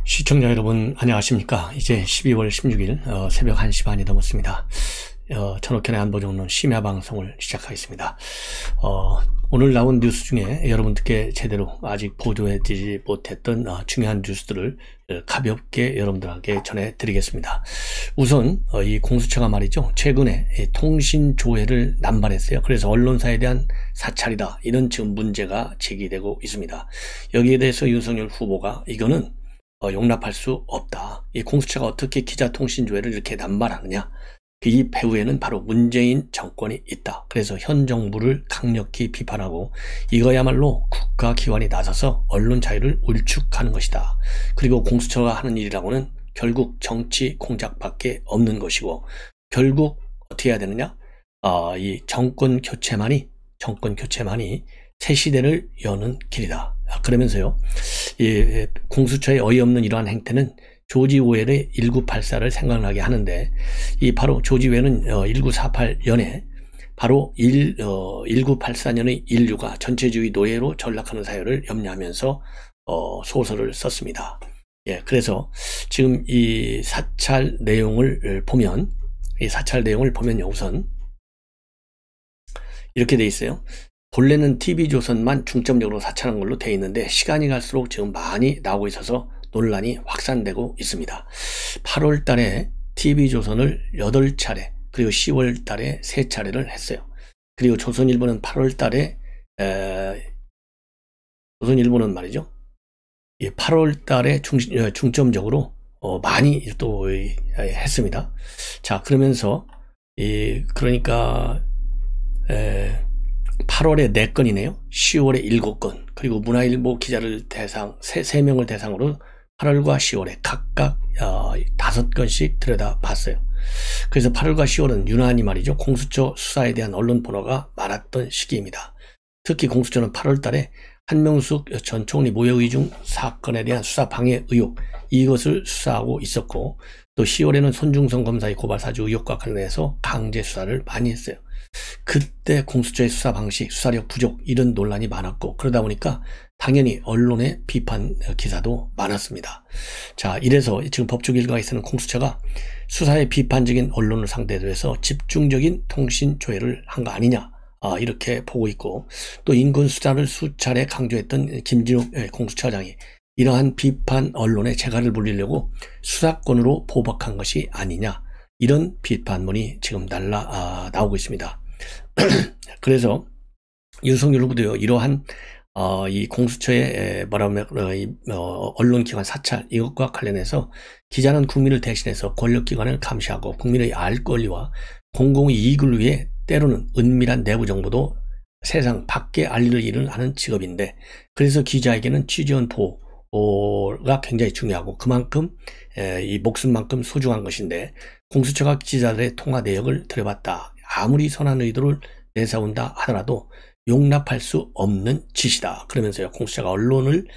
시청자 여러분 안녕하십니까. 이제 12월 16일 새벽 1시 반이 넘었습니다. 천옥현의 안보정론 심야방송을 시작하겠습니다. 오늘 나온 뉴스 중에 여러분들께 제대로 아직 보도해드리지 못했던 중요한 뉴스들을 가볍게 여러분들에게 전해드리겠습니다. 우선 이 공수처가 말이죠, 최근에 통신조회를 남발했어요. 그래서 언론사에 대한 사찰이다, 이런 지금 문제가 제기되고 있습니다. 여기에 대해서 윤석열 후보가 이거는 용납할 수 없다. 이 공수처가 어떻게 기자통신조회를 이렇게 남발하느냐. 이 배후에는 바로 문재인 정권이 있다. 그래서 현 정부를 강력히 비판하고 이거야말로 국가기관이 나서서 언론 자유를 울축하는 것이다. 그리고 공수처가 하는 일이라고는 결국 정치 공작밖에 없는 것이고, 결국 어떻게 해야 되느냐. 이 정권 교체만이 새 시대를 여는 길이다. 그러면서요, 이 공수처의 어이없는 이러한 행태는 조지 오웰의 1984를 생각나게 하는데, 이 바로 조지 오웰은 1948년에 바로 1984년의 인류가 전체주의 노예로 전락하는 사회를 염려하면서 소설을 썼습니다. 예, 그래서 지금 이 사찰 내용을 보면, 우선 이렇게 돼 있어요. 본래는 TV조선만 중점적으로 사찰한 걸로 되어 있는데 시간이 갈수록 지금 많이 나오고 있어서 논란이 확산되고 있습니다. 8월 달에 TV조선을 8차례, 그리고 10월 달에 3차례를 했어요. 그리고 조선일보는 8월 달에 조선일보는 말이죠, 8월 달에 중점적으로 많이 또 했습니다. 자, 그러면서 그러니까 8월에 4건이네요. 10월에 7건, 그리고 문화일보 기자를 3명을 대상으로 8월과 10월에 각각 5건씩 들여다봤어요. 그래서 8월과 10월은 유난히 말이죠, 공수처 수사에 대한 언론 보도가 많았던 시기입니다. 특히 공수처는 8월 달에 한명숙 전 총리 모욕의중 사건에 대한 수사 방해 의혹, 이것을 수사하고 있었고, 또 10월에는 손중성 검사의 고발 사주 의혹과 관련해서 강제 수사를 많이 했어요. 그때 공수처의 수사 방식, 수사력 부족, 이런 논란이 많았고, 그러다 보니까 당연히 언론의 비판 기사도 많았습니다. 자, 이래서 지금 법적 일각에 있는 공수처가 수사에 비판적인 언론을 상대로 해서 집중적인 통신 조회를 한 거 아니냐, 이렇게 보고 있고, 또 인권 수사를 수차례 강조했던 김진욱 공수처장이 이러한 비판 언론에 재갈을 불리려고 수사권으로 보복한 것이 아니냐, 이런 비판문이 지금 나오고 있습니다. 그래서 윤석열 후보도요, 이러한 이 공수처의 언론기관 사찰, 이것과 관련해서 기자는 국민을 대신해서 권력기관을 감시하고 국민의 알 권리와 공공의 이익을 위해 때로는 은밀한 내부 정보도 세상 밖에 알릴 일을 하는 직업인데, 그래서 기자에게는 취재원 보호가 굉장히 중요하고 그만큼 이 목숨만큼 소중한 것인데, 공수처가 기자들의 통화 내역을 들여봤다, 아무리 선한 의도를 내세운다 하더라도 용납할 수 없는 짓이다. 그러면서요, 공수처가 언론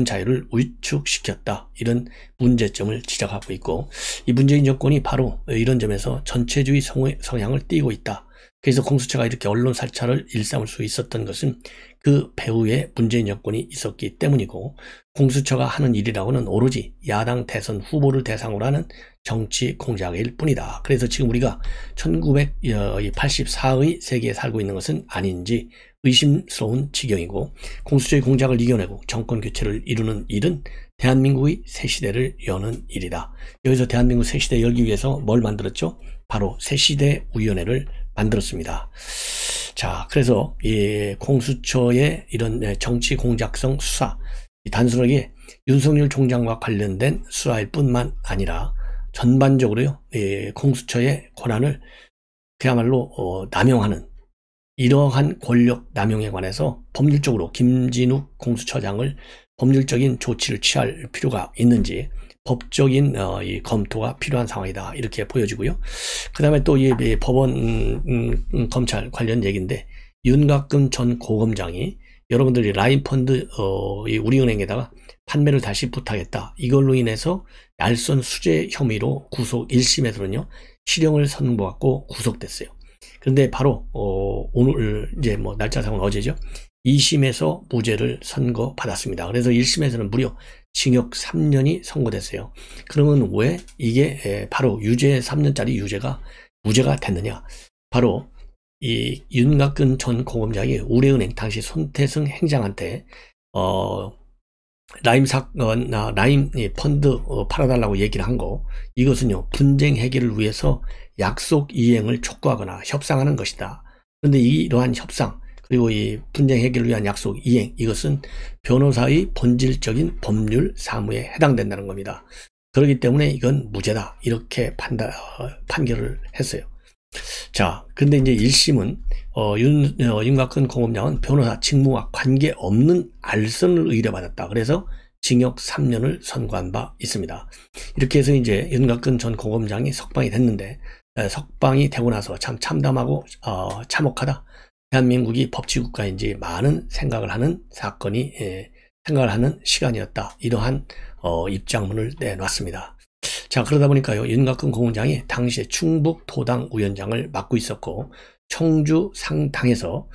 자유를 위축시켰다, 이런 문제점을 지적하고 있고, 이 문재인 정권이 바로 이런 점에서 전체주의 성향을 띠고 있다. 그래서 공수처가 이렇게 언론 사찰을 일삼을 수 있었던 것은 그 배후에 문재인 정권이 있었기 때문이고, 공수처가 하는 일이라고는 오로지 야당 대선 후보를 대상으로 하는 정치 공작일 뿐이다. 그래서 지금 우리가 1984의 세계에 살고 있는 것은 아닌지 의심스러운 지경이고, 공수처의 공작을 이겨내고 정권 교체를 이루는 일은 대한민국의 새 시대를 여는 일이다. 여기서 대한민국 새 시대 열기 위해서 뭘 만들었죠? 바로 새시대위원회를 만들었습니다. 자, 그래서 이 공수처의 이런 정치 공작성 수사, 단순하게 윤석열 총장과 관련된 수사일 뿐만 아니라 전반적으로요, 공수처의 권한을 그야말로 남용하는 이러한 권력 남용에 관해서 법률적으로 김진욱 공수처장을 법률적인 조치를 취할 필요가 있는지 법적인 이 검토가 필요한 상황이다, 이렇게 보여지고요. 그 다음에 또 이 법원 검찰 관련 얘기인데, 윤곽근 전 고검장이 여러분들이 라인펀드 이 우리은행에다가 판매를 다시 부탁했다, 이걸로 인해서 날선 수재 혐의로 구속 1심에서는요 실형을 선고받고 구속됐어요. 그런데 바로 오늘 이제 날짜상은 어제죠. 2심에서 무죄를 선고받았습니다. 그래서 1심에서는 무려 징역 3년이 선고됐어요. 그러면 왜 이게 바로 유죄 3년짜리 유죄가 무죄가 됐느냐? 바로 이 윤곽근 전 고검장이 우리은행 당시 손태승 행장한테 라임 사건, 라임 펀드 팔아달라고 얘기를 한 거, 이것은요 분쟁 해결을 위해서 약속 이행을 촉구하거나 협상하는 것이다. 그런데 이러한 협상 그리고 이 분쟁 해결을 위한 약속 이행, 이것은 변호사의 본질적인 법률 사무에 해당된다는 겁니다. 그렇기 때문에 이건 무죄다, 이렇게 판결을 했어요. 자, 근데 이제 1심은 윤곽근 고검장은 변호사 직무와 관계없는 알선을 의뢰받았다. 그래서 징역 3년을 선고한 바 있습니다. 이렇게 해서 이제 윤곽근 전 고검장이 석방이 됐는데, 석방이 되고 나서 참 참담하고 참혹하다. 대한민국이 법치국가인지 많은 생각을 하는 사건이, 생각을 하는 시간이었다. 이러한 입장문을 내놨습니다. 자, 그러다 보니까요, 윤곽근 고검장이 당시에 충북 도당 위원장을 맡고 있었고, 청주 상당에서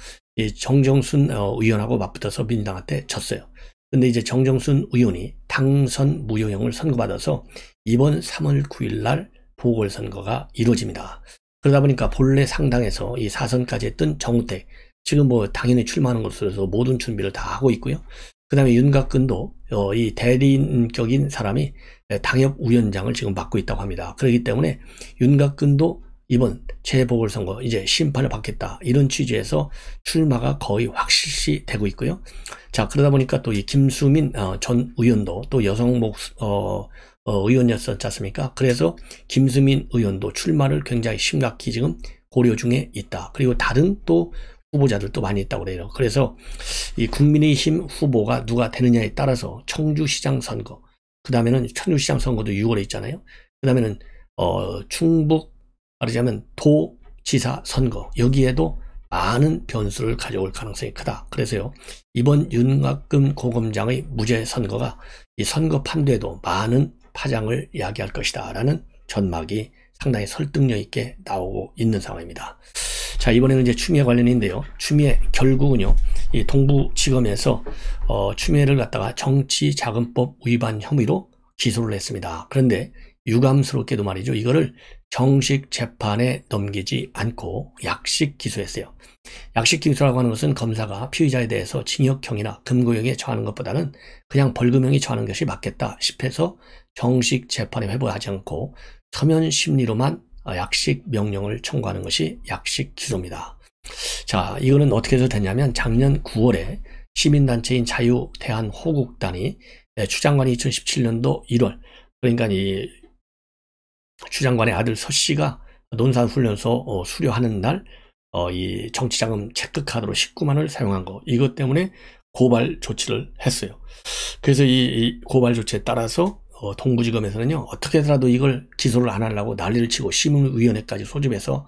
정정순 의원하고 맞붙어서 민주당한테 졌어요. 근데 이제 정정순 의원이 당선 무효형을 선고받아서 이번 3월 9일 날 보궐선거가 이루어집니다. 그러다 보니까 본래 상당에서 이 4선까지 했던 정우택, 지금 뭐 당연히 출마하는 것으로서 모든 준비를 다 하고 있고요. 그 다음에 윤곽근도 이 대리인격인 사람이 당협위원장을 지금 맡고 있다고 합니다. 그렇기 때문에 윤곽근도 이번 재보궐선거 이제 심판을 받겠다, 이런 취지에서 출마가 거의 확실시 되고 있고요. 자, 그러다 보니까 또 이 김수민 전 의원도 또 여성 의원이었었지 않습니까? 그래서 김수민 의원도 출마를 굉장히 심각히 지금 고려 중에 있다. 그리고 다른 또 후보자들도 많이 있다고 그래요. 그래서 이 국민의힘 후보가 누가 되느냐에 따라서 청주시장 선거, 그 다음에는 청주시장 선거도 6월에 있잖아요. 그 다음에는 충북 말하자면 도지사 선거, 여기에도 많은 변수를 가져올 가능성이 크다. 그래서요, 이번 윤곽근 고검장의 무죄 선거가 이 선거 판도에도 많은 파장을 야기할 것이다 라는 전망이 상당히 설득력 있게 나오고 있는 상황입니다. 자, 이번에는 이제 추미애 관련인데요. 추미애 결국은요, 이 동부지검에서 추미애를 갖다가 정치자금법 위반 혐의로 기소를 했습니다. 그런데 유감스럽게도 말이죠, 이거를 정식 재판에 넘기지 않고 약식 기소했어요. 약식 기소라고 하는 것은 검사가 피의자에 대해서 징역형이나 금고형에 처하는 것보다는 그냥 벌금형이 처하는 것이 맞겠다 싶어서 정식 재판에 회부하지 않고 서면 심리로만 약식 명령을 청구하는 것이 약식 기소입니다. 자, 이거는 어떻게 해서 됐냐면 작년 9월에 시민단체인 자유대한호국단이 추 장관이 2017년도 1월, 그러니까 이 추 장관의 아들 서 씨가 논산훈련소 수료하는 날 이 정치자금 체크카드로 19만원을 사용한 거, 이것 때문에 고발 조치를 했어요. 그래서 이 고발 조치에 따라서 동부지검에서는요, 어떻게 해서라도 이걸 기소를 안 하려고 난리를 치고 시민위원회까지 소집해서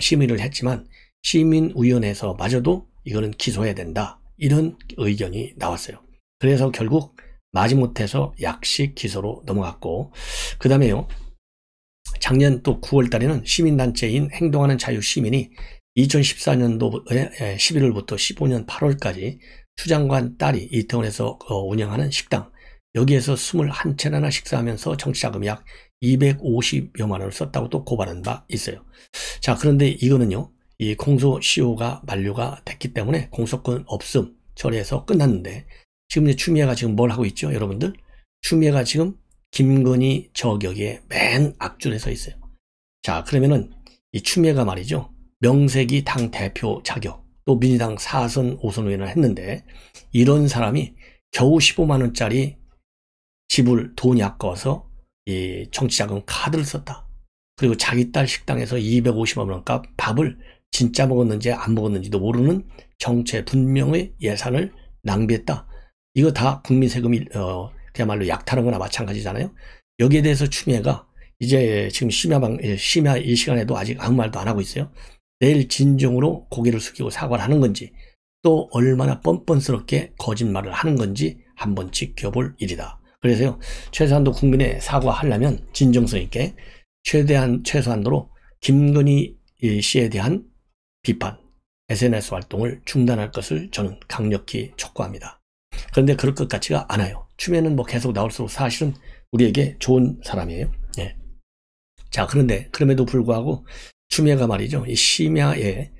심의를 했지만 시민위원회에서 마저도 이거는 기소해야 된다, 이런 의견이 나왔어요. 그래서 결국 마지못해서 약식 기소로 넘어갔고, 그 다음에요, 작년 또 9월 달에는 시민단체인 행동하는 자유시민이 2014년도에 11월부터 15년 8월까지 추 장관 딸이 이태원에서 운영하는 식당, 여기에서 21채나 식사하면서 정치자금 약 250여만 원을 썼다고 또 고발한 바 있어요. 자, 그런데 이거는요, 이 공소시효가 만료가 됐기 때문에 공소권 없음 처리해서 끝났는데, 지금 추미애가 지금 뭘 하고 있죠, 여러분들? 추미애가 지금 김건희 저격에 맨 앞줄에 서 있어요. 자, 그러면은 이 추미애가 말이죠, 명색이 당 대표 자격, 또 민주당 4선 5선 의원을 했는데, 이런 사람이 겨우 15만 원짜리 지불 돈이 아까워서 이 정치자금 카드를 썼다. 그리고 자기 딸 식당에서 250만 원 값 밥을 진짜 먹었는지 안 먹었는지도 모르는 정체 분명의 예산을 낭비했다. 이거 다 국민 세금이 그야말로 약탈한 거나 마찬가지잖아요. 여기에 대해서 추미애가 이제 지금 심야 이 시간에도 아직 아무 말도 안 하고 있어요. 내일 진정으로 고개를 숙이고 사과를 하는 건지, 또 얼마나 뻔뻔스럽게 거짓말을 하는 건지 한번 지켜볼 일이다. 그래서요, 최소한도 국민에 사과하려면 진정성 있게 최소한도로 김건희 씨에 대한 비판, SNS 활동을 중단할 것을 저는 강력히 촉구합니다. 그런데 그럴 것 같지가 않아요. 추미애는 뭐 계속 나올수록 사실은 우리에게 좋은 사람이에요. 예. 자, 그런데 그럼에도 불구하고 추미애가 말이죠, 이 심야에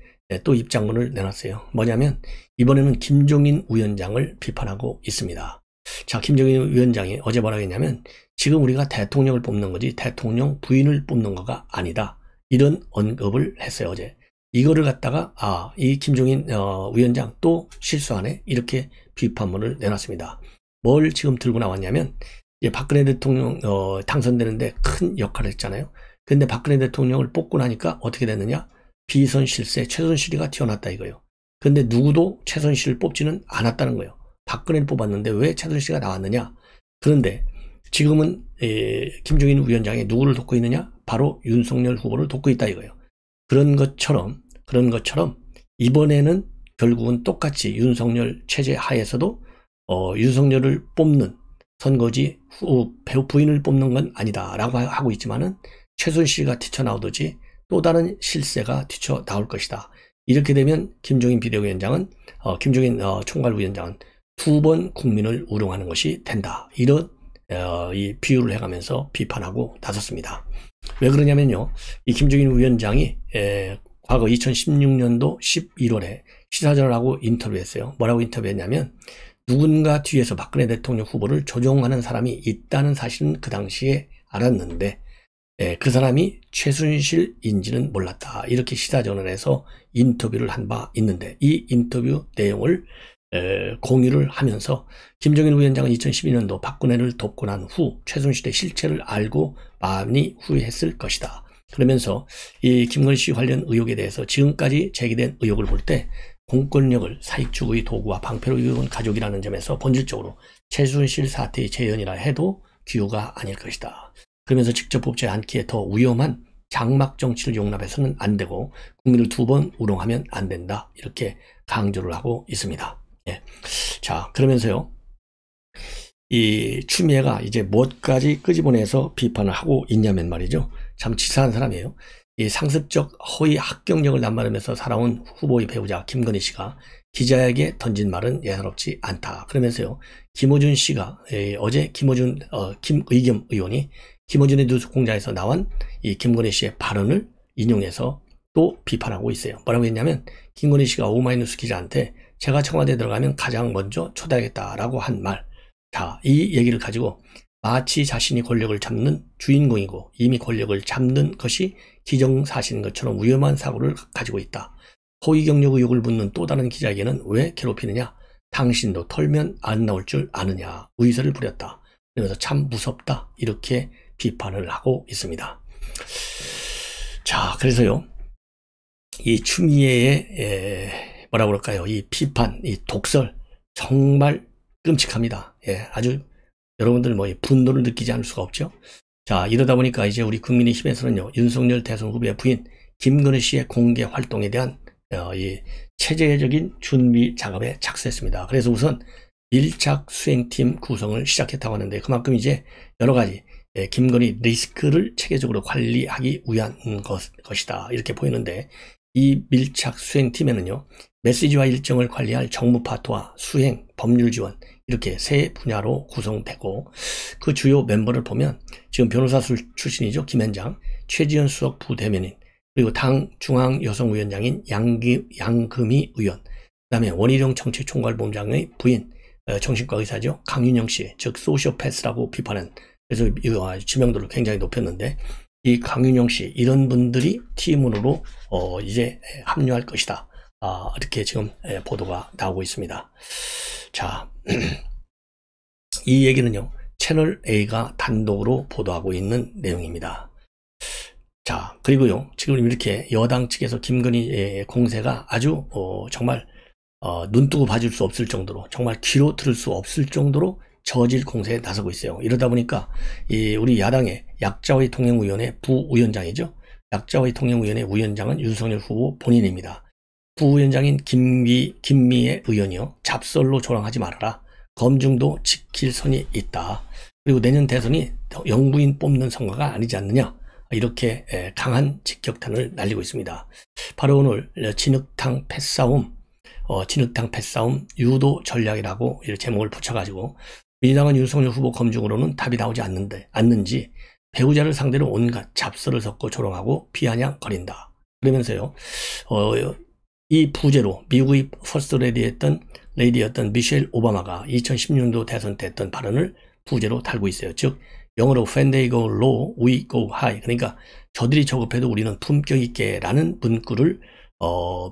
또 입장문을 내놨어요. 뭐냐면 이번에는 김종인 위원장을 비판하고 있습니다. 자, 김종인 위원장이 어제 뭐라고 했냐면 지금 우리가 대통령을 뽑는 거지 대통령 부인을 뽑는 거가 아니다. 이런 언급을 했어요, 어제. 이거를 갖다가 이 김종인 위원장 또 실수하네, 이렇게 비판문을 내놨습니다. 뭘 지금 들고 나왔냐면 이제 박근혜 대통령 당선되는데 큰 역할을 했잖아요. 근데 박근혜 대통령을 뽑고 나니까 어떻게 됐느냐? 비선 실세 최순실이가 튀어났다 이거예요. 근데 누구도 최순실을 뽑지는 않았다는 거예요. 박근혜를 뽑았는데 왜 최순실이가 나왔느냐? 그런데 지금은 김종인 위원장이 누구를 돕고 있느냐? 바로 윤석열 후보를 돕고 있다 이거예요. 그런 것처럼 이번에는 결국은 똑같이 윤석열 체제 하에서도 윤석열을 뽑는 선거지 부인을 뽑는 건 아니다 라고 하고 있지만은 최순실이가 튀쳐나오듯이 또 다른 실세가 튀쳐나올 것이다. 이렇게 되면 김종인 비대위원장은 김종인 총괄위원장은 두 번 국민을 우롱하는 것이 된다. 이런 이 비유를 해가면서 비판하고 나섰습니다. 왜 그러냐면요, 이 김종인 위원장이 과거 2016년도 11월에 시사전을 하고 인터뷰했어요. 뭐라고 인터뷰했냐면 누군가 뒤에서 박근혜 대통령 후보를 조종하는 사람이 있다는 사실은 그 당시에 알았는데 그 사람이 최순실인지는 몰랐다. 이렇게 시사전을 해서 인터뷰를 한 바 있는데 이 인터뷰 내용을 공유를 하면서 김종인 위원장은 2012년도 박근혜를 돕고 난 후 최순실의 실체를 알고 많이 후회했을 것이다. 그러면서 이 김건희 씨 관련 의혹에 대해서 지금까지 제기된 의혹을 볼 때 공권력을 사익추구의 도구와 방패로 이용한 가족이라는 점에서 본질적으로 최순실 사태의 재현이라 해도 기우가 아닐 것이다. 그러면서 직접 뽑지 않기에 더 위험한 장막 정치를 용납해서는 안 되고 국민을 두 번 우롱하면 안 된다. 이렇게 강조를 하고 있습니다. 예. 자, 그러면서요, 이 추미애가 이제 뭐까지 끄집어내서 비판을 하고 있냐면 말이죠. 참 치사한 사람이에요. 이 상습적 허위 합격력을 남발하면서 살아온 후보의 배우자 김건희 씨가 기자에게 던진 말은 예사롭지 않다. 그러면서요, 김어준 씨가 어제 김의겸 의원이 김어준의 뉴스공장에서 나온 이 김건희 씨의 발언을 인용해서 또 비판하고 있어요. 뭐라고 했냐면 김건희 씨가 오마이뉴스 기자한테 제가 청와대에 들어가면 가장 먼저 초대하겠다라고 한 말. 자, 이 얘기를 가지고 마치 자신이 권력을 잡는 주인공이고 이미 권력을 잡는 것이 기정사실인 것처럼 위험한 사고를 가지고 있다. 허위 경력 의혹을 묻는 또 다른 기자에게는 왜 괴롭히느냐? 당신도 털면 안 나올 줄 아느냐? 의사를 부렸다. 그러면서 참 무섭다. 이렇게 비판을 하고 있습니다. 자, 그래서요, 이 추미애의 뭐라 그럴까요? 이 비판, 이 독설 정말 끔찍합니다. 예, 아주 여러분들 뭐 분노를 느끼지 않을 수가 없죠. 자, 이러다 보니까 이제 우리 국민의힘에서는요, 윤석열 대선 후보의 부인 김건희 씨의 공개 활동에 대한 이 체제적인 준비 작업에 착수했습니다. 그래서 우선 밀착 수행팀 구성을 시작했다고 하는데 그만큼 이제 여러 가지 김건희 리스크를 체계적으로 관리하기 위한 것이다. 이렇게 보이는데 이 밀착 수행팀에는요, 메시지와 일정을 관리할 정무 파트와 수행, 법률 지원 이렇게 세 분야로 구성되고 그 주요 멤버를 보면 지금 변호사 출신이죠. 김현장, 최지현 수석 부대변인, 그리고 당 중앙여성위원장인 양금희 의원, 그 다음에 원희룡 정책총괄본부장의 부인 정신과 의사죠. 강윤영 씨, 즉 소시오패스라고 비판한, 그래서 지명도를 굉장히 높였는데 이 강윤영 씨 이런 분들이 팀으로 이제 합류할 것이다. 이렇게 지금 보도가 나오고 있습니다. 자, 이 얘기는요, 채널 A가 단독으로 보도하고 있는 내용입니다. 자, 그리고요, 지금 이렇게 여당 측에서 김건희 공세가 아주 정말 눈뜨고 봐줄 수 없을 정도로, 정말 귀로 들을 수 없을 정도로 저질 공세에 나서고 있어요. 이러다 보니까 우리 야당의 약자와의 통행위원회 부위원장이죠. 약자와의 통행위원회 위원장은 윤석열 후보 본인입니다. 부위원장인 김미애 의원이요, 잡설로 조롱하지 말아라. 검증도 지킬 선이 있다. 그리고 내년 대선이 영부인 뽑는 선거가 아니지 않느냐. 이렇게 강한 직격탄을 날리고 있습니다. 바로 오늘 진흙탕 패싸움, 유도 전략이라고 이런 제목을 붙여가지고 민주당은 윤석열 후보 검증으로는 답이 나오지 않는지 배우자를 상대로 온갖 잡설을 섞고 조롱하고 비아냥거린다. 그러면서요, 이 부재로 미국의 퍼스트 레이디였던 미셸 오바마가 2016년도 대선 때 했던 발언을 부재로 달고 있어요. 즉 영어로 when they go low, we go high. 그러니까 저들이 저급해도 우리는 품격 있게 라는 문구를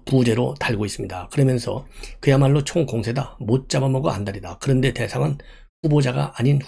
부재로 달고 있습니다. 그러면서 그야말로 총공세다. 못 잡아먹어 안달이다. 그런데 대상은 후보자가 아닌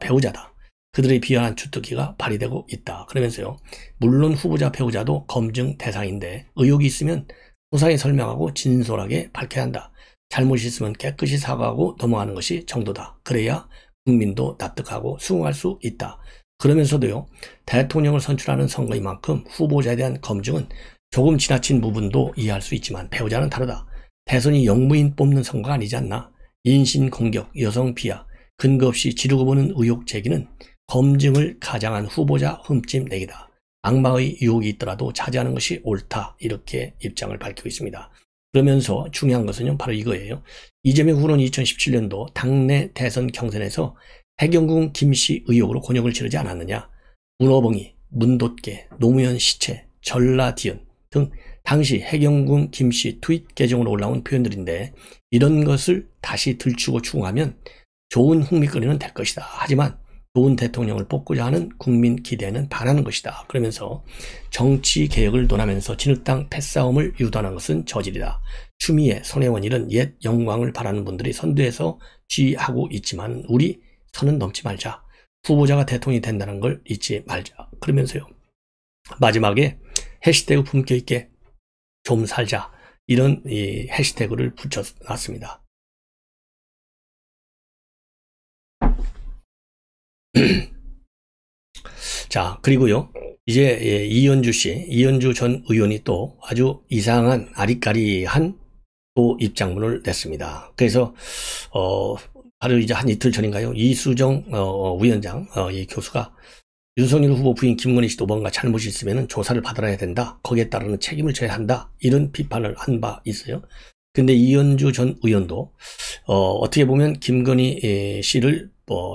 배우자다. 그들의 비열한 주특기가 발휘되고 있다. 그러면서요, 물론 후보자 배우자도 검증 대상인데 의혹이 있으면 소상히 설명하고 진솔하게 밝혀야 한다. 잘못이 있으면 깨끗이 사과하고 넘어가는 것이 정도다. 그래야 국민도 납득하고 수긍할 수 있다. 그러면서도요, 대통령을 선출하는 선거인 만큼 후보자에 대한 검증은 조금 지나친 부분도 이해할 수 있지만 배우자는 다르다. 대선이 영무인 뽑는 선거가 아니지 않나. 인신 공격, 여성 비하, 근거 없이 지르고 보는 의혹 제기는 검증을 가장한 후보자 흠집 내기다. 악마의 유혹이 있더라도 자제하는 것이 옳다. 이렇게 입장을 밝히고 있습니다. 그러면서 중요한 것은 바로 이거예요. 이재명 후보는 2017년도 당내 대선 경선에서 해경궁 김씨 의혹으로 곤욕을 치르지 않았느냐. 문어벙이, 문돗개, 노무현 시체, 전라디언 등 당시 해경궁 김씨 트윗 계정으로 올라온 표현들인데 이런 것을 다시 들추고 추궁하면 좋은 흥미거리는 될 것이다. 하지만 좋은 대통령을 뽑고자 하는 국민 기대는 반하는 것이다. 그러면서 정치 개혁을 논하면서 진흙탕 패싸움을 유도하는 것은 저질이다. 추미애, 손혜원 이런 옛 영광을 바라는 분들이 선두에서 지휘하고 있지만 우리 선은 넘지 말자. 후보자가 대통령이 된다는 걸 잊지 말자. 그러면서요, 마지막에 해시태그 품격 있게 좀 살자. 이런 이 해시태그를 붙여놨습니다. 자, 그리고요, 이제 이현주 전 의원이 또 아주 이상한 아리까리한 또 입장문을 냈습니다. 그래서 바로 이제 한 이틀 전인가요, 이수정 위원장 이 교수가 윤석열 후보 부인 김건희 씨도 뭔가 잘못이 있으면 조사를 받아야 된다. 거기에 따르는 책임을 져야 한다. 이런 비판을 한 바 있어요. 근데 이현주 전 의원도 어떻게 보면 김건희 씨를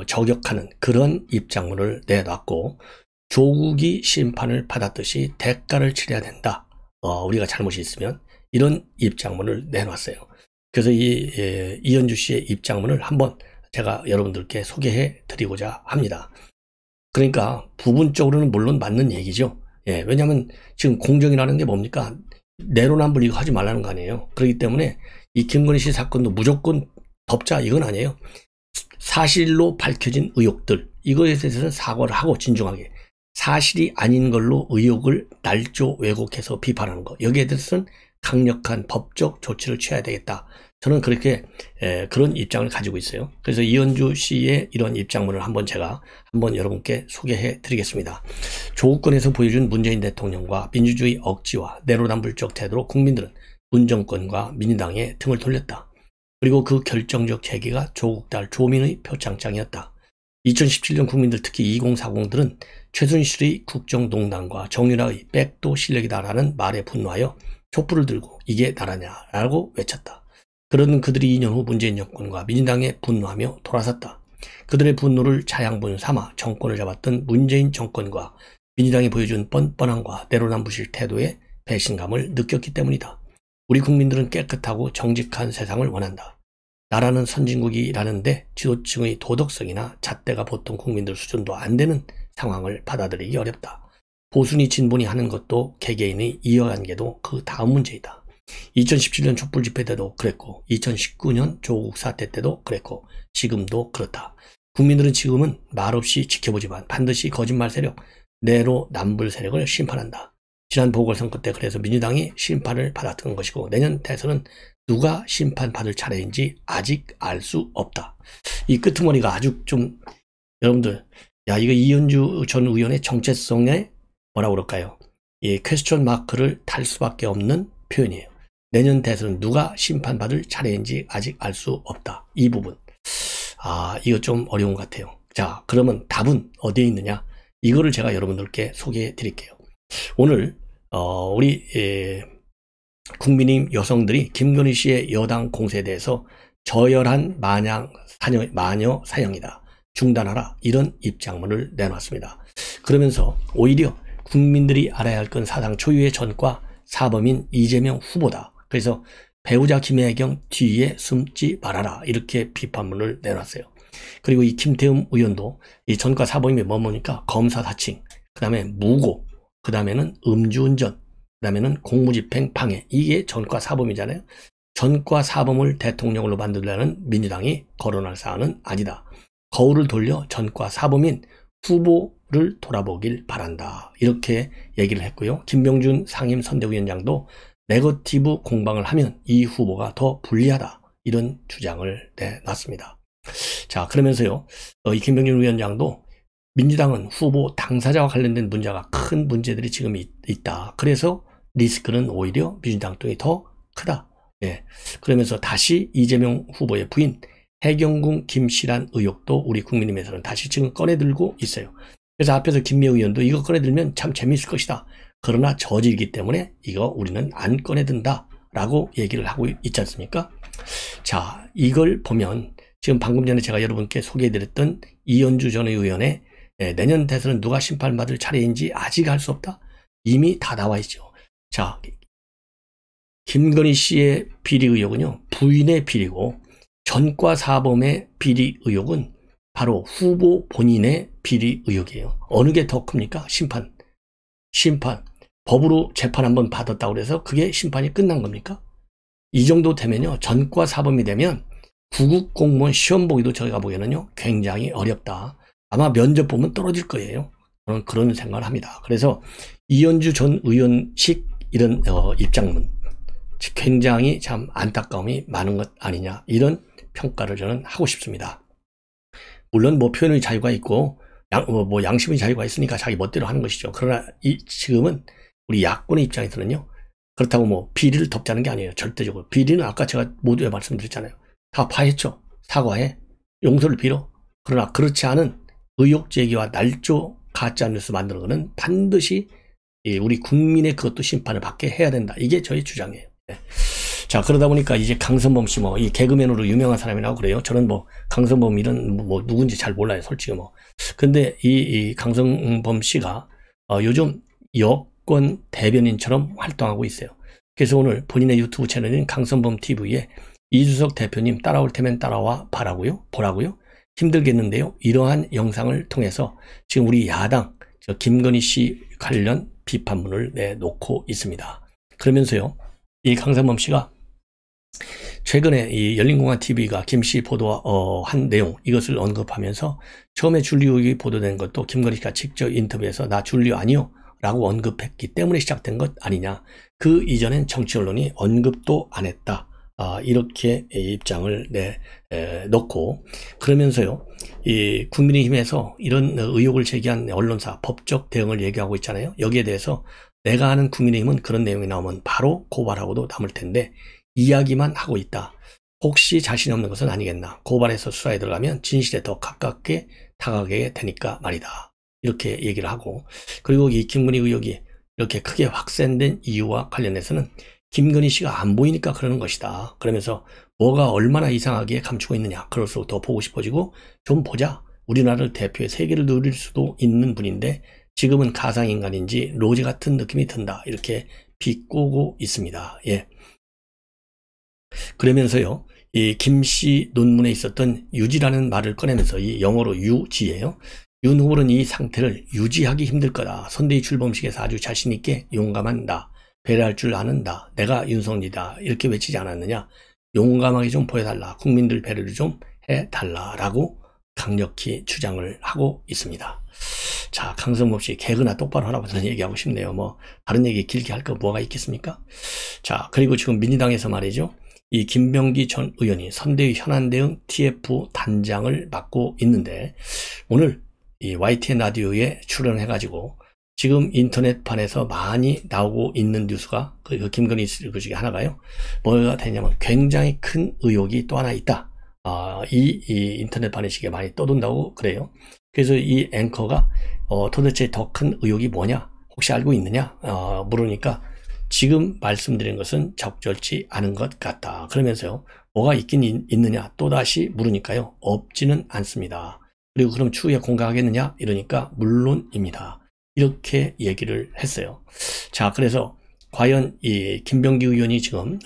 저격하는 그런 입장문을 내놨고, 조국이 심판을 받았듯이 대가를 치러야 된다. 우리가 잘못이 있으면 이런 입장문을 내놨어요. 그래서 이현주 씨의 입장문을 한번 제가 여러분들께 소개해 드리고자 합니다. 그러니까 부분적으로는 물론 맞는 얘기죠. 예, 왜냐하면 지금 공정이라는 게 뭡니까? 내로남불 이거 하지 말라는 거 아니에요. 그렇기 때문에 이 김건희 씨 사건도 무조건 덮자 이건 아니에요. 사실로 밝혀진 의혹들, 이거에 대해서는 사과를 하고 진중하게, 사실이 아닌 걸로 의혹을 날조 왜곡해서 비판하는 거, 여기에 대해서는 강력한 법적 조치를 취해야 되겠다. 저는 그렇게 그런 입장을 가지고 있어요. 그래서 이현주 씨의 이런 입장문을 제가 한번 여러분께 소개해 드리겠습니다. 조국권에서 보여준 문재인 대통령과 민주주의 억지와 내로남불적 태도로 국민들은 문정권과 민주당에 등을 돌렸다. 그리고 그 결정적 계기가 조국 딸 조민의 표창장이었다. 2017년 국민들, 특히 2040들은 최순실의 국정농단과 정유라의 백도 실력이다라는 말에 분노하여 촛불을 들고 이게 나라냐라고 외쳤다. 그러는 그들이 2년 후 문재인 정권과 민주당에 분노하며 돌아섰다. 그들의 분노를 자양분 삼아 정권을 잡았던 문재인 정권과 민주당이 보여준 뻔뻔함과 내로남부실 태도의 배신감을 느꼈기 때문이다. 우리 국민들은 깨끗하고 정직한 세상을 원한다. 나라는 선진국이라는데 지도층의 도덕성이나 잣대가 보통 국민들 수준도 안 되는 상황을 받아들이기 어렵다. 보수니 진보니 하는 것도 개개인의 이해관계도 그 다음 문제이다. 2017년 촛불 집회 때도 그랬고 2019년 조국 사태 때도 그랬고 지금도 그렇다. 국민들은 지금은 말없이 지켜보지만 반드시 거짓말 세력, 내로남불 세력을 심판한다. 지난 보궐선거 때 그래서 민주당이 심판을 받았던 것이고 내년 대선은 누가 심판받을 차례인지 아직 알 수 없다. 이 끄트머리가 아주 좀, 여러분들, 야, 이거 이현주 전 의원의 정체성에 뭐라 그럴까요? 이 퀘스천 마크를 달 수밖에 없는 표현이에요. 내년 대선은 누가 심판받을 차례인지 아직 알 수 없다. 이 부분. 이거 좀 어려운 것 같아요. 자, 그러면 답은 어디에 있느냐? 이거를 제가 여러분들께 소개해 드릴게요. 오늘 우리 국민의힘 여성들이 김건희 씨의 여당 공세에 대해서 저열한 마녀 사형이다, 중단하라, 이런 입장문을 내놨습니다. 그러면서 오히려 국민들이 알아야 할 건 사상 초유의 전과 사범인 이재명 후보다. 그래서 배우자 김혜경 뒤에 숨지 말아라, 이렇게 비판문을 내놨어요. 그리고 이 김태흠 의원도 이 전과 사범이 뭐니까 검사 사칭, 그 다음에 무고, 그 다음에는 음주운전, 그 다음에는 공무집행 방해, 이게 전과 사범이잖아요. 전과 사범을 대통령으로 만들려는 민주당이 거론할 사안은 아니다. 거울을 돌려 전과 사범인 후보를 돌아보길 바란다, 이렇게 얘기를 했고요. 김병준 상임선대위원장도 네거티브 공방을 하면 이 후보가 더 불리하다, 이런 주장을 내놨습니다. 자, 그러면서요, 이 김병준 위원장도 민주당은 후보 당사자와 관련된 문제가 큰 문제들이 지금 있다. 그래서 리스크는 오히려 민주당 쪽이 더 크다. 예. 그러면서 다시 이재명 후보의 부인 해경궁 김씨란 의혹도 우리 국민의힘에서는 다시 지금 꺼내들고 있어요. 그래서 앞에서 김미애 의원도 이거 꺼내들면 참 재미있을 것이다. 그러나 저질이기 때문에 이거 우리는 안 꺼내든다, 라고 얘기를 하고 있지 않습니까? 자, 이걸 보면 지금 방금 전에 제가 여러분께 소개해드렸던 이현주 전 의원의 내년 대선은 누가 심판받을 차례인지 아직 알 수 없다, 이미 다 나와 있죠. 자, 김건희 씨의 비리 의혹은요, 부인의 비리고, 전과 사범의 비리 의혹은 바로 후보 본인의 비리 의혹이에요. 어느 게 더 큽니까? 심판. 법으로 재판 한번 받았다고 그래서 그게 심판이 끝난 겁니까? 이 정도 되면요, 전과 사범이 되면 구급 공무원 시험 보기도 저희가 보기에는요, 굉장히 어렵다. 아마 면접 보면 떨어질 거예요. 저는 그런 생각을 합니다. 그래서 이현주 전 의원식 이런 입장문, 굉장히 참 안타까움이 많은 것 아니냐, 이런 평가를 저는 하고 싶습니다. 물론 뭐 표현의 자유가 있고 양심의 자유가 있으니까 자기 멋대로 하는 것이죠. 그러나 지금은 우리 야권의 입장에서는요, 그렇다고 뭐 비리를 덮자는 게 아니에요. 절대적으로. 비리는 아까 제가 모두에 말씀드렸잖아요. 다 파헤쳐, 사과해, 용서를 빌어. 그러나 그렇지 않은 의혹 제기와 날조 가짜뉴스 만드는 거는 반드시 우리 국민의 그것도 심판을 받게 해야 된다. 이게 저의 주장이에요. 네. 자, 그러다 보니까 이제 강선범 씨 이 개그맨으로 유명한 사람이라고 그래요. 저는 강선범 이런 누군지 잘 몰라요, 솔직히 근데 이 강선범 씨가 요즘 여권 대변인처럼 활동하고 있어요. 그래서 오늘 본인의 유튜브 채널인 강선범 TV에 이준석 대표님 따라올 테면 따라와 보라고요. 힘들겠는데요. 이러한 영상을 통해서 지금 우리 야당 김건희 씨 관련 비판문을 내놓고 있습니다. 그러면서요, 이 강선범 씨가 최근에 이 열린공화TV가 김씨 보도한 내용, 이것을 언급하면서 처음에 줄리 의혹이 보도된 것도 김건희 씨가 직접 인터뷰에서 나 줄리 아니요 라고 언급했기 때문에 시작된 것 아니냐, 그 이전엔 정치 언론이 언급도 안 했다, 이렇게 입장을 내놓고, 그러면서요, 이 국민의힘에서 이런 의혹을 제기한 언론사 법적 대응을 얘기하고 있잖아요. 여기에 대해서 내가 아는 국민의힘은 그런 내용이 나오면 바로 고발하고도 남을 텐데 이야기만 하고 있다. 혹시 자신이 없는 것은 아니겠나. 고발해서 수사에 들어가면 진실에 더 가깝게 다가가게 되니까 말이다. 이렇게 얘기를 하고, 그리고 이 김건희 의혹이 이렇게 크게 확산된 이유와 관련해서는 김건희 씨가 안 보이니까 그러는 것이다. 그러면서 뭐가 얼마나 이상하게 감추고 있느냐. 그럴수록 더 보고 싶어지고 좀 보자. 우리나라를 대표해 세계를 누릴 수도 있는 분인데 지금은 가상인간인지 로제 같은 느낌이 든다. 이렇게 비꼬고 있습니다. 예. 그러면서요, 이 김씨 논문에 있었던 유지라는 말을 꺼내면서, 이 영어로 유지예요. 윤 후보는 이 상태를 유지하기 힘들 거다. 선대위 출범식에서 아주 자신있게 용감한 나, 배려할 줄 아는 나, 내가 윤석열이다, 이렇게 외치지 않았느냐. 용감하게 좀 보여달라. 국민들 배려를 좀 해달라라고 강력히 주장을 하고 있습니다. 자, 강선범 씨 개그나 똑바로 하라고 저는 얘기하고 싶네요. 다른 얘기 길게 할 거 뭐가 있겠습니까? 자, 그리고 지금 민주당에서 말이죠, 이 김병기 전 의원이 선대위 현안 대응 TF 단장을 맡고 있는데, 오늘 이 YTN 라디오에 출연해가지고 지금 인터넷판에서 많이 나오고 있는 뉴스가 그 김건희 그 중에 하나가요, 뭐가 되냐면 굉장히 큰 의혹이 또 하나 있다. 이 인터넷판에 시기에 많이 떠돈다고 그래요. 그래서 이 앵커가 도대체 더 큰 의혹이 뭐냐? 혹시 알고 있느냐? 물으니까 지금 말씀드린 것은 적절치 않은 것 같다. 그러면서요. 뭐가 있긴 있느냐? 또다시 물으니까요. 없지는 않습니다. 그리고 그럼 추후에 공개하겠느냐? 이러니까 물론입니다. 이렇게 얘기를 했어요. 자, 그래서 과연 이 김병기 의원이 지금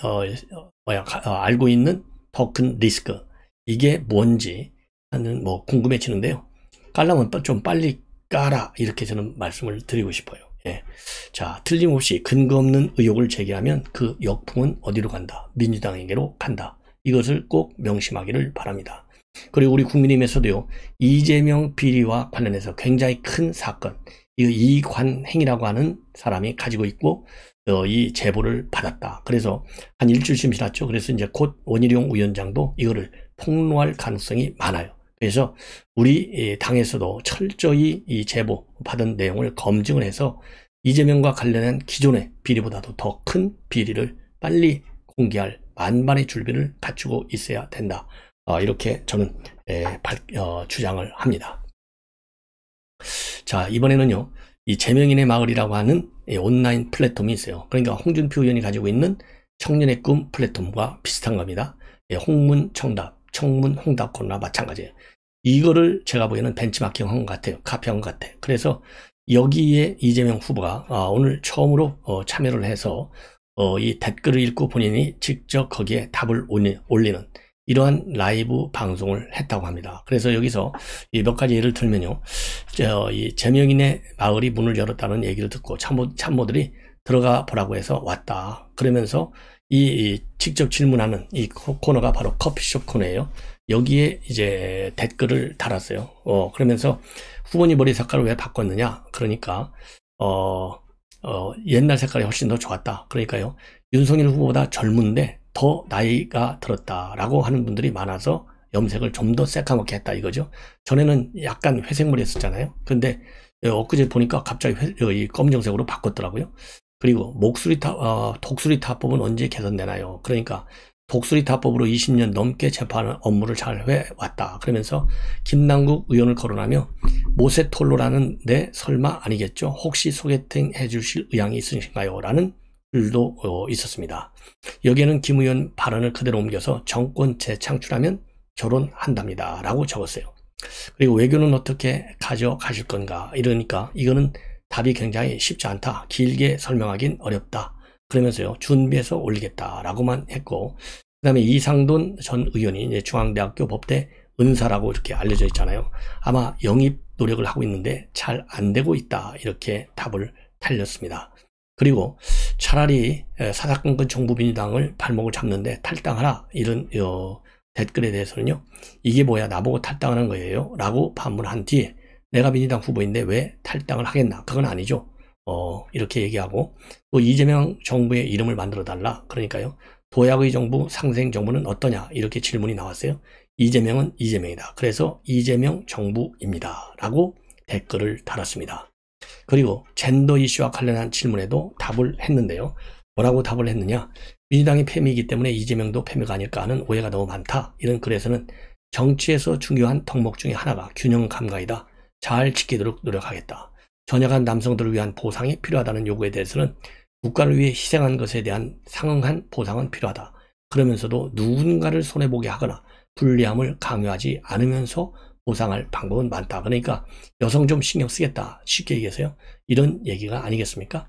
알고 있는 더 큰 리스크, 이게 뭔지 하는 뭐 궁금해지는데요. 깔라면 좀 빨리 까라, 이렇게 저는 말씀을 드리고 싶어요. 예. 자, 틀림없이 근거 없는 의혹을 제기하면 그 역풍은 어디로 간다? 민주당에게로 간다. 이것을 꼭 명심하기를 바랍니다. 그리고 우리 국민의힘에서도요, 이재명 비리와 관련해서 굉장히 큰 사건, 이관행이라고 하는 사람이 가지고 있고, 이 제보를 받았다. 그래서 한 일주일쯤 지났죠. 그래서 이제 곧 원희룡 위원장도 이거를 폭로할 가능성이 많아요. 그래서 우리 당에서도 철저히 이 제보 받은 내용을 검증을 해서 이재명과 관련한 기존의 비리보다도 더 큰 비리를 빨리 공개할 만반의 준비를 갖추고 있어야 된다. 이렇게 저는 주장을 합니다. 자, 이번에는요, 이 제명인의 마을이라고 하는 온라인 플랫폼이 있어요. 그러니까 홍준표 의원이 가지고 있는 청년의 꿈 플랫폼과 비슷한 겁니다. 홍문청답, 청문홍답 코너나 마찬가지예요. 이거를 제가 보기에는 벤치마킹 한 것 같아요. 카피한 것 같아요. 그래서 여기에 이재명 후보가 오늘 처음으로 참여를 해서 이 댓글을 읽고 본인이 직접 거기에 답을 올리는 이러한 라이브 방송을 했다고 합니다. 그래서 여기서 몇 가지 예를 들면요, 이 제명인의 마을이 문을 열었다는 얘기를 듣고 참모들이 들어가 보라고 해서 왔다. 그러면서 이 직접 질문하는 이 코너가 바로 커피숍 코너예요. 여기에 이제 댓글을 달았어요. 그러면서 후보님 머리 색깔을 왜 바꿨느냐? 그러니까 옛날 색깔이 훨씬 더 좋았다. 그러니까요, 윤석열 후보보다 젊은데 더 나이가 들었다라고 하는 분들이 많아서 염색을 좀 더 새까맣게 했다 이거죠. 전에는 약간 회색머리 했었잖아요. 근데 엊그제 보니까 갑자기 검정색으로 바꿨더라고요. 그리고 독수리 타법은 언제 개선되나요? 그러니까 독수리 타법으로 20년 넘게 재판 업무를 잘 해왔다. 그러면서 김남국 의원을 거론하며 모세톨로라는데 설마 아니겠죠? 혹시 소개팅 해주실 의향이 있으신가요? 라는 글도 있었습니다. 여기에는 김 의원 발언을 그대로 옮겨서 정권 재창출하면 결혼한답니다 라고 적었어요. 그리고 외교는 어떻게 가져가실 건가? 이러니까 이거는 답이 굉장히 쉽지 않다. 길게 설명하긴 어렵다. 그러면서요, 준비해서 올리겠다라고만 했고, 그 다음에 이상돈 전 의원이 이제 중앙대학교 법대 은사라고 이렇게 알려져 있잖아요. 아마 영입 노력을 하고 있는데 잘 안 되고 있다. 이렇게 답을 달렸습니다. 그리고 차라리 사사건건 정부 민주당을 발목을 잡는데 탈당하라. 이런 댓글에 대해서는요, 이게 뭐야, 나보고 탈당하는 거예요? 라고 반문한 뒤에 내가 민주당 후보인데 왜 탈당을 하겠나? 그건 아니죠. 이렇게 얘기하고, 또 이재명 정부의 이름을 만들어 달라. 그러니까요, 도약의 정부, 상생 정부는 어떠냐? 이렇게 질문이 나왔어요. 이재명은 이재명이다. 그래서 이재명 정부입니다. 라고 댓글을 달았습니다. 그리고 젠더 이슈와 관련한 질문에도 답을 했는데요. 뭐라고 답을 했느냐? 민주당이 패미이기 때문에 이재명도 패미가 아닐까 하는 오해가 너무 많다. 이런 글에서는 정치에서 중요한 덕목 중에 하나가 균형 감각이다. 잘 지키도록 노력하겠다. 전역한 남성들을 위한 보상이 필요하다는 요구에 대해서는 국가를 위해 희생한 것에 대한 상응한 보상은 필요하다. 그러면서도 누군가를 손해보게 하거나 불리함을 강요하지 않으면서 보상할 방법은 많다. 그러니까 여성 좀 신경 쓰겠다. 쉽게 얘기해서요. 이런 얘기가 아니겠습니까?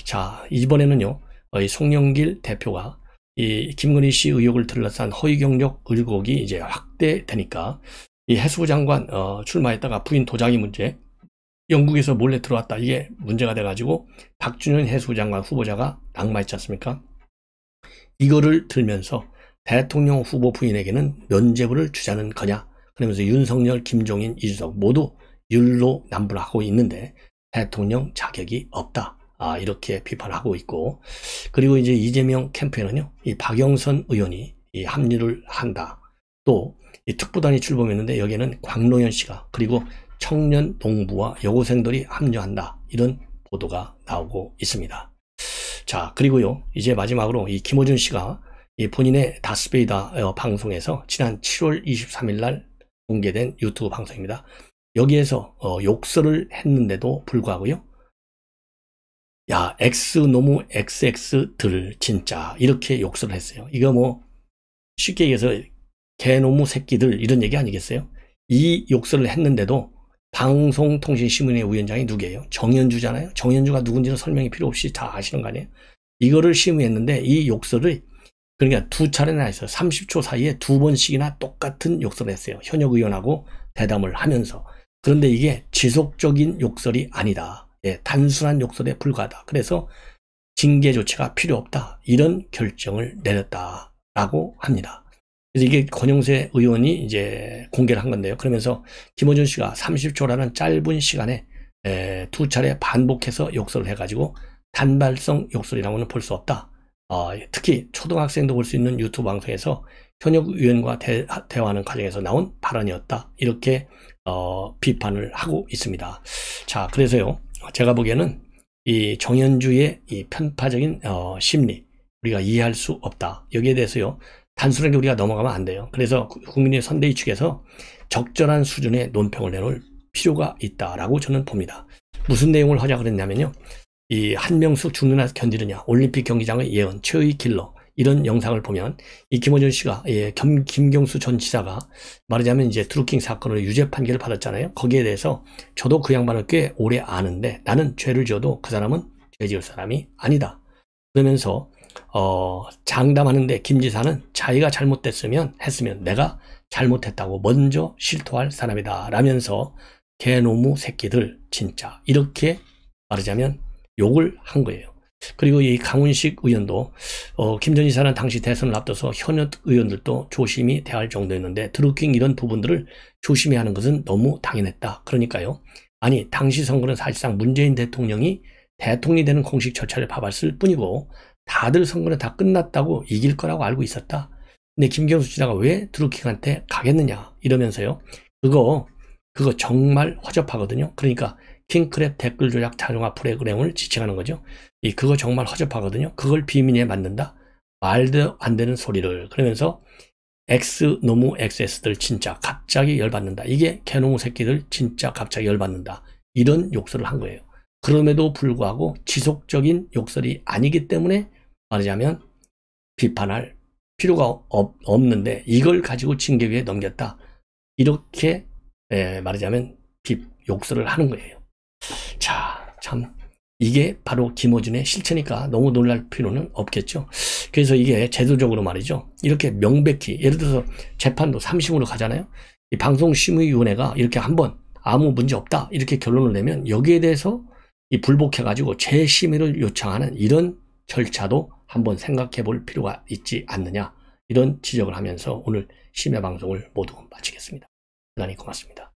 자, 이번에는요, 송영길 대표가 이 김건희 씨 의혹을 둘러싼 허위 경력 의혹이 이제 확대되니까 이 해수부 장관 출마했다가 부인 도장이 문제, 영국에서 몰래 들어왔다. 이게 문제가 돼가지고 박준현 해수부 장관 후보자가 낙마했지 않습니까? 이거를 들면서 대통령 후보 부인에게는 면죄부를 주자는 거냐? 그러면서 윤석열, 김종인, 이준석 모두 율로남불하고 있는데 대통령 자격이 없다. 이렇게 비판하고 있고, 그리고 이제 이재명 캠프에는요, 이 박영선 의원이 이 합류를 한다. 또 이 특보단이 출범했는데 여기에는 광노현 씨가, 그리고 청년 농부와 여고생들이 합류한다. 이런 보도가 나오고 있습니다. 자, 그리고요, 이제 마지막으로 이 김어준 씨가 이 본인의 다스베이다 방송에서 지난 7월 23일 날 공개된 유튜브 방송입니다. 여기에서 욕설을 했는데도 불구하고요. 야, X놈의 XX들 진짜 이렇게 욕설을 했어요. 이거 뭐 쉽게 얘기해서 개놈의 새끼들 이런 얘기 아니겠어요? 이 욕설을 했는데도 방송통신신문의 위원장이 누구예요? 정현주잖아요. 정현주가 누군지는 설명이 필요 없이 다 아시는 거 아니에요? 이거를 심의했는데 이 욕설을 그러니까 두 차례나 했어요. 30초 사이에 두 번씩이나 똑같은 욕설을 했어요. 현역 의원하고 대담을 하면서. 그런데 이게 지속적인 욕설이 아니다. 예, 단순한 욕설에 불과하다. 그래서 징계 조치가 필요 없다. 이런 결정을 내렸다라고 합니다. 그래서 이게 권영세 의원이 이제 공개를 한 건데요. 그러면서 김어준 씨가 30초라는 짧은 시간에 두 차례 반복해서 욕설을 해가지고 단발성 욕설이라고는 볼 수 없다. 특히 초등학생도 볼 수 있는 유튜브 방송에서 현역 의원과 대화하는 과정에서 나온 발언이었다. 이렇게 비판을 하고 있습니다. 자, 그래서요. 제가 보기에는 이 정현주의 이 편파적인 심리 우리가 이해할 수 없다. 여기에 대해서요. 단순하게 우리가 넘어가면 안 돼요. 그래서 국민의 선대위 측에서 적절한 수준의 논평을 내놓을 필요가 있다라고 저는 봅니다. 무슨 내용을 하자 그랬냐면요. 이 한명숙 죽느냐 견디느냐 올림픽 경기장의 예언 최의 킬러 이런 영상을 보면 이 김어준 씨가 김경수 전 지사가 말하자면 이제 드루킹 사건으로 유죄 판결을 받았잖아요. 거기에 대해서 저도 그 양반을 꽤 오래 아는데 나는 죄를 지어도 그 사람은 죄 지을 사람이 아니다. 그러면서 장담하는데 김 지사는 자기가 잘못됐으면 내가 잘못했다고 먼저 실토할 사람이다 라면서 개노무 새끼들 진짜 이렇게 말하자면 욕을 한 거예요. 그리고 이 강훈식 의원도 김 전 지사는 당시 대선을 앞둬서 현역 의원들도 조심히 대할 정도였는데 드루킹 이런 부분들을 조심히 하는 것은 너무 당연했다. 그러니까요. 아니 당시 선거는 사실상 문재인 대통령이 대통령이 되는 공식 절차를 밟았을 뿐이고 다들 선거는 다 끝났다고 이길 거라고 알고 있었다. 근데 김경수 지사가 왜 드루킹한테 가겠느냐 이러면서요. 그거 정말 허접하거든요. 그러니까 킹크랩 댓글 조작 자동화 프로그램을 지칭하는 거죠. 그거 정말 허접하거든요. 그걸 비밀에 만든다? 말도 안 되는 소리를. 그러면서 X노무 XS들 진짜 갑자기 열받는다. 이게 개노무 새끼들 진짜 갑자기 열받는다. 이런 욕설을 한 거예요. 그럼에도 불구하고 지속적인 욕설이 아니기 때문에 말하자면 비판할 필요가 없는데 이걸 가지고 징계위에 넘겼다. 이렇게 말하자면 욕설을 하는 거예요. 자, 참 이게 바로 김어준의 실체니까 너무 놀랄 필요는 없겠죠. 그래서 이게 제도적으로 말이죠. 이렇게 명백히 예를 들어서 재판도 3심으로 가잖아요. 이 방송심의위원회가 이렇게 한번 아무 문제 없다 이렇게 결론을 내면 여기에 대해서 이 불복해가지고 재심의를 요청하는 이런 절차도 한번 생각해 볼 필요가 있지 않느냐 이런 지적을 하면서 오늘 심야 방송을 모두 마치겠습니다. 대단히 고맙습니다.